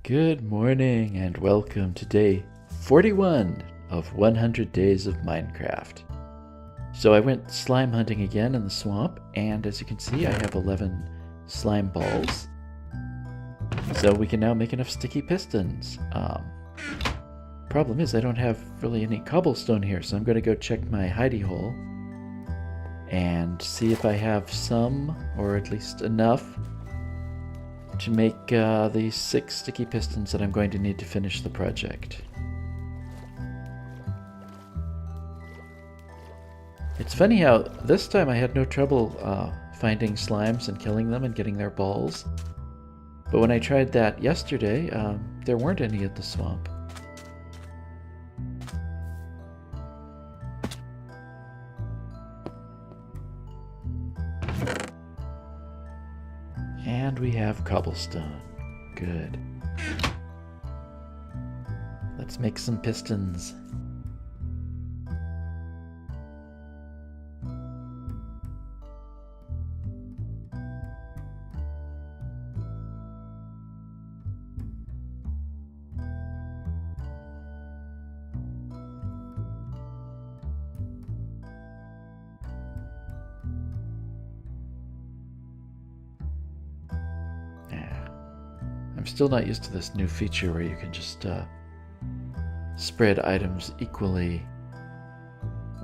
Good morning and welcome to day 41 of 100 Days of Minecraft. So I went slime hunting again in the swamp, and as you can see I have 11 slime balls. So we can now make enough sticky pistons. Problem is I don't have really any cobblestone here, so I'm going to go check my hidey hole and see if I have some, or at least enough, to make the 6 sticky pistons that I'm going to need to finish the project. It's funny how this time I had no trouble finding slimes and killing them and getting their balls. But when I tried that yesterday, there weren't any at the swamp. And we have cobblestone. Good. Let's make some pistons. I'm still not used to this new feature where you can just spread items equally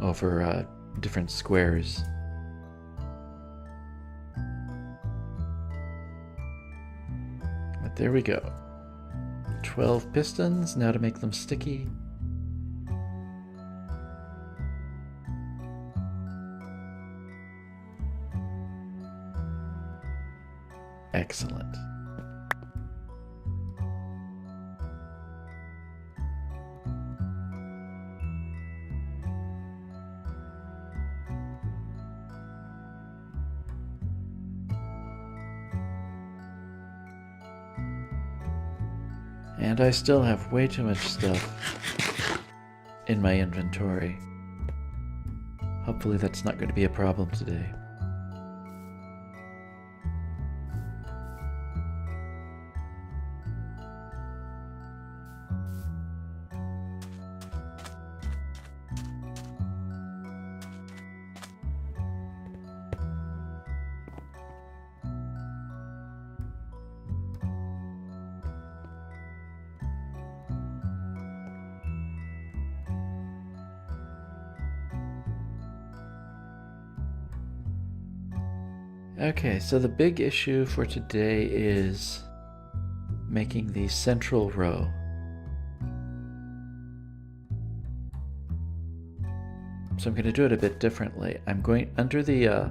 over different squares. But there we go. 12 pistons, now to make them sticky. Excellent. And I still have way too much stuff in my inventory. Hopefully that's not going to be a problem today. Okay, so the big issue for today is making the central row. So I'm going to do it a bit differently. I'm going underneath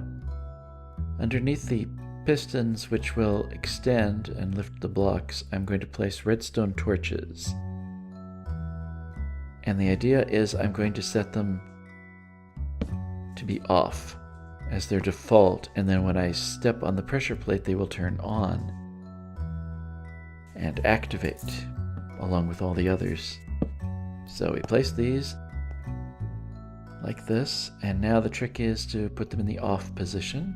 the pistons, which will extend and lift the blocks, I'm going to place redstone torches. And the idea is I'm going to set them to be off as their default, and then when I step on the pressure plate they will turn on and activate along with all the others. So we place these like this, and now the trick is to put them in the off position.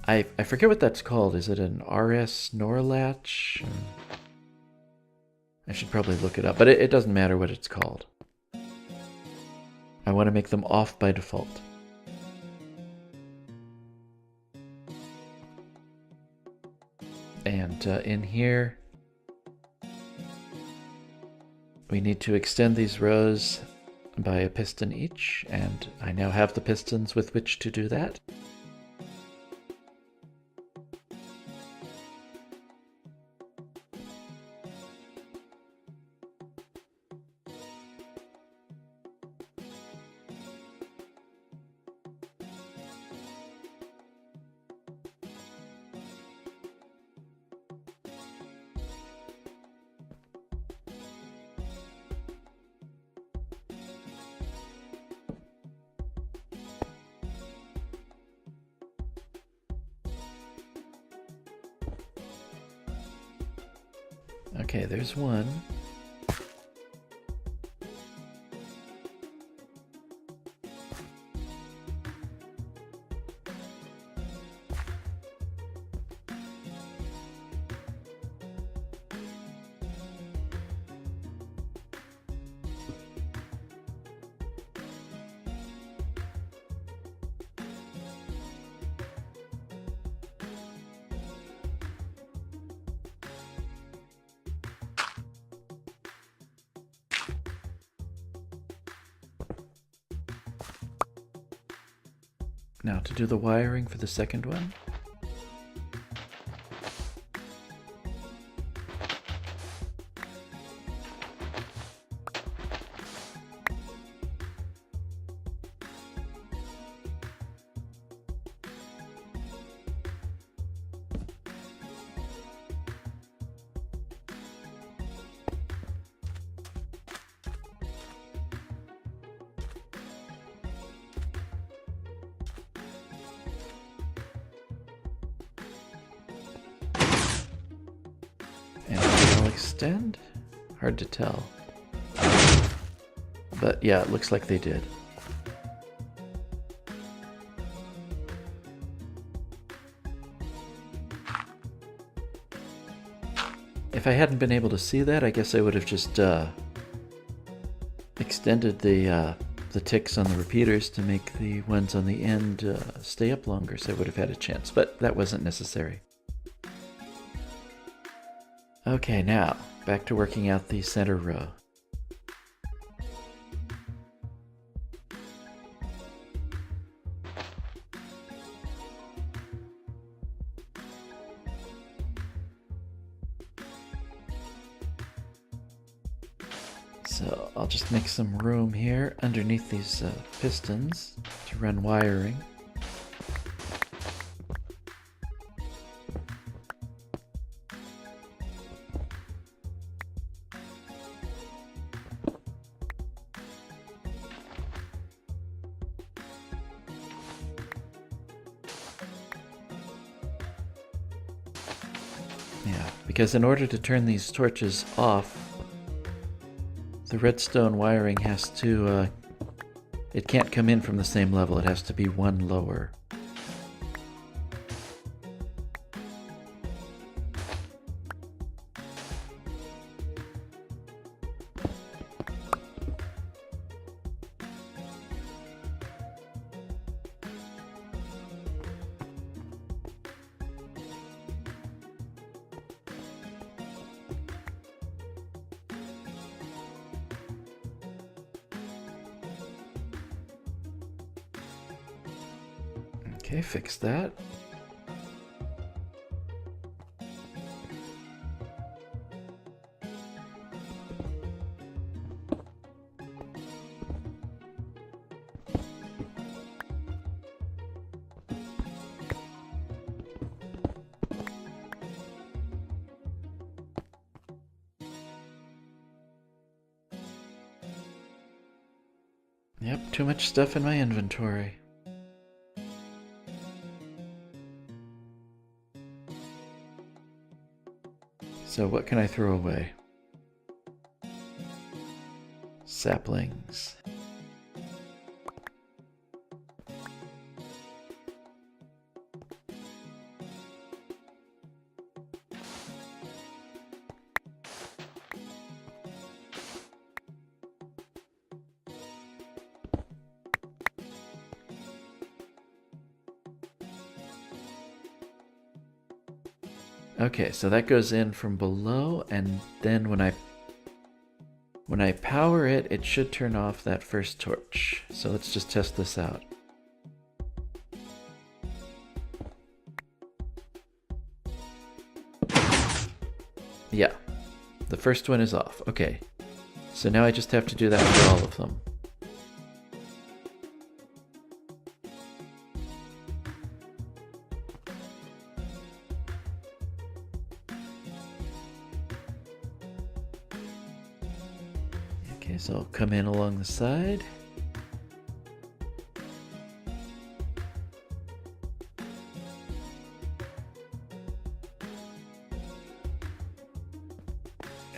I forget what that's called. Is it an RS NOR latch? I should probably look it up, but it doesn't matter what it's called. I want to make them off by default. And in here, we need to extend these rows by a piston each, and I now have the pistons with which to do that. Okay, there's one. Now to do the wiring for the second one. And they'll extend? Hard to tell. But yeah, it looks like they did. If I hadn't been able to see that, I guess I would have just extended the ticks on the repeaters to make the ones on the end stay up longer, so I would have had a chance, but that wasn't necessary. Okay, now, back to working out the center row. So I'll just make some room here underneath these pistons to run wiring. Yeah, because in order to turn these torches off, the redstone wiring has to, it can't come in from the same level, it has to be one lower. Okay, fix that. Yep, too much stuff in my inventory. So what can I throw away? Saplings. Okay, so that goes in from below, and then when I power it, it should turn off that first torch. So let's just test this out. Yeah, the first one is off. Okay, so now I just have to do that for all of them. Okay, so I'll come in along the side.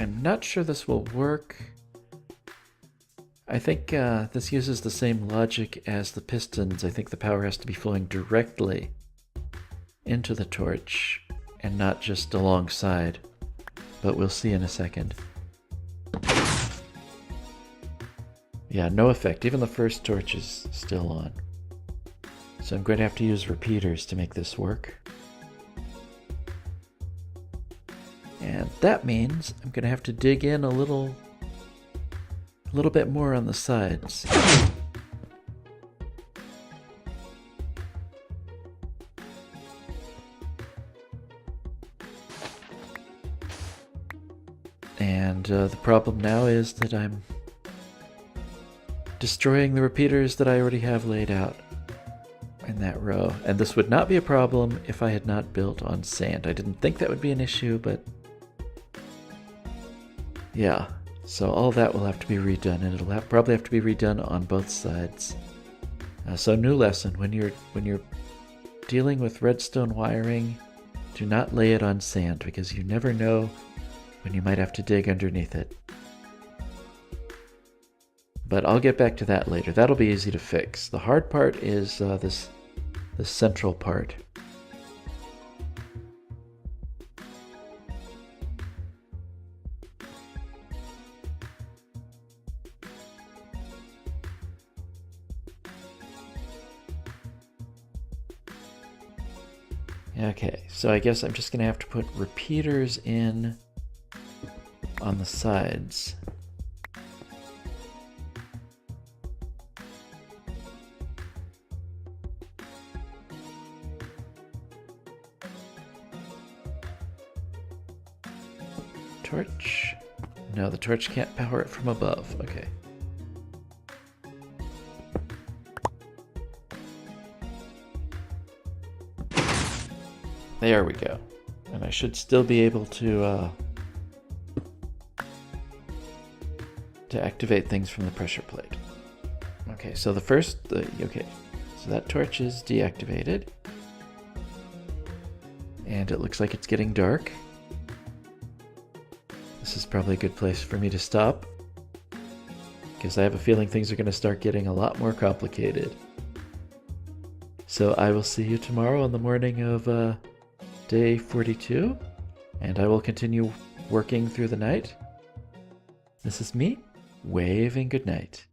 I'm not sure this will work. I think this uses the same logic as the pistons. I think the power has to be flowing directly into the torch and not just alongside, but we'll see in a second. Yeah, no effect. Even the first torch is still on. So I'm going to have to use repeaters to make this work. And that means I'm going to have to dig in a little bit more on the sides. And the problem now is that I'm destroying the repeaters that I already have laid out in that row. And this would not be a problem if I had not built on sand. I didn't think that would be an issue, but yeah. So all that will have to be redone, and it'll probably have to be redone on both sides. So new lesson: when you're dealing with redstone wiring, do not lay it on sand, because you never know when you might have to dig underneath it. But I'll get back to that later. That'll be easy to fix. The hard part is this central part. Okay, so I guess I'm just going to have to put repeaters in on the sides. Torch? No, the torch can't power it from above. Okay. There we go. And I should still be able to activate things from the pressure plate. Okay, so okay. So that torch is deactivated. And it looks like it's getting dark. This is probably a good place for me to stop, because I have a feeling things are going to start getting a lot more complicated. So I will see you tomorrow on the morning of day 42, and I will continue working through the night. This is me, waving good night.